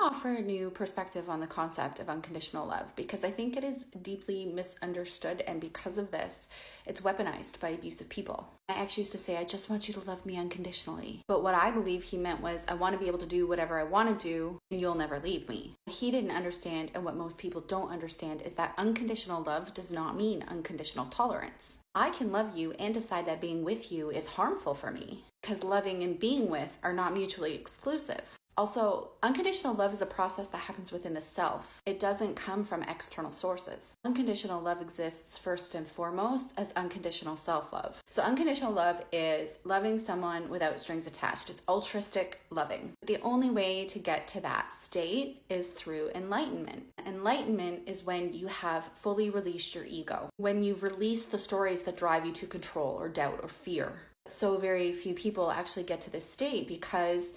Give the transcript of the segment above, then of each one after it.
offer a new perspective on the concept of unconditional love because I think it is deeply misunderstood, and because of this, it's weaponized by abusive people. My ex used to say, I just want you to love me unconditionally. But what I believe he meant was, I want to be able to do whatever I want to do and you'll never leave me. He didn't understand, and what most people don't understand, is that unconditional love does not mean unconditional tolerance. I can love you and decide that being with you is harmful for me, because loving and being with are not mutually exclusive. Also, unconditional love is a process that happens within the self. It doesn't come from external sources. Unconditional love exists first and foremost as unconditional self-love. So unconditional love is loving someone without strings attached. It's altruistic loving. The only way to get to that state is through enlightenment. Enlightenment is when you have fully released your ego, when you've released the stories that drive you to control or doubt or fear. So very few people actually get to this state because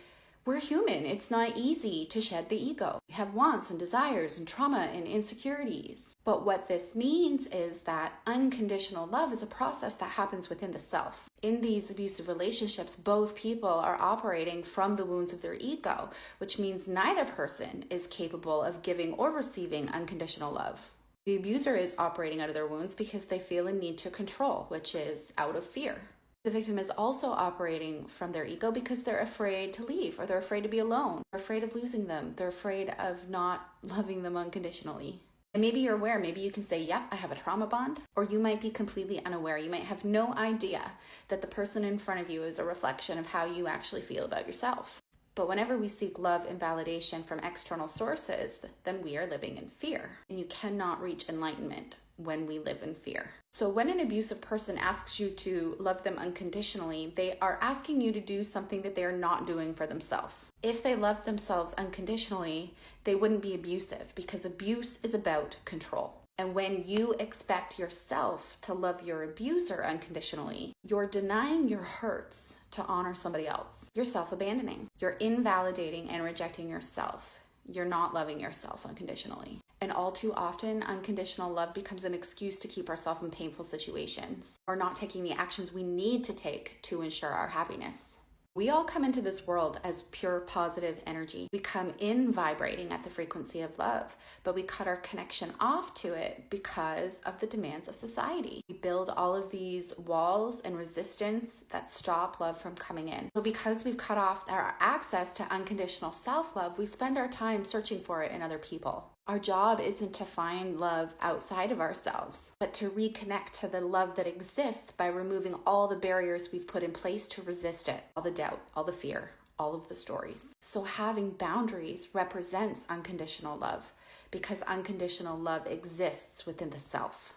we're human. It's not easy to shed the ego. We have wants and desires and trauma and insecurities. But what this means is that unconditional love is a process that happens within the self. In these abusive relationships, both people are operating from the wounds of their ego, which means neither person is capable of giving or receiving unconditional love. The abuser is operating out of their wounds because they feel a need to control, which is out of fear. The victim is also operating from their ego because they're afraid to leave, or they're afraid to be alone, they're afraid of losing them, they're afraid of not loving them unconditionally. And maybe you're aware, maybe you can say, yeah, I have a trauma bond, or you might be completely unaware. You might have no idea that the person in front of you is a reflection of how you actually feel about yourself. But whenever we seek love and validation from external sources, then we are living in fear, and you cannot reach enlightenment when we live in fear. So when an abusive person asks you to love them unconditionally, they are asking you to do something that they are not doing for themselves. If they love themselves unconditionally, they wouldn't be abusive, because abuse is about control. And when you expect yourself to love your abuser unconditionally, you're denying your hurts to honor somebody else. You're self-abandoning. You're invalidating and rejecting yourself. You're not loving yourself unconditionally. And all too often, unconditional love becomes an excuse to keep ourselves in painful situations, or not taking the actions we need to take to ensure our happiness. We all come into this world as pure positive energy. We come in vibrating at the frequency of love, but we cut our connection off to it because of the demands of society. We build all of these walls and resistance that stop love from coming in. So because we've cut off our access to unconditional self-love, we spend our time searching for it in other people. Our job isn't to find love outside of ourselves, but to reconnect to the love that exists by removing all the barriers we've put in place to resist it, all the doubt, all the fear, all of the stories. So having boundaries represents unconditional love, because unconditional love exists within the self.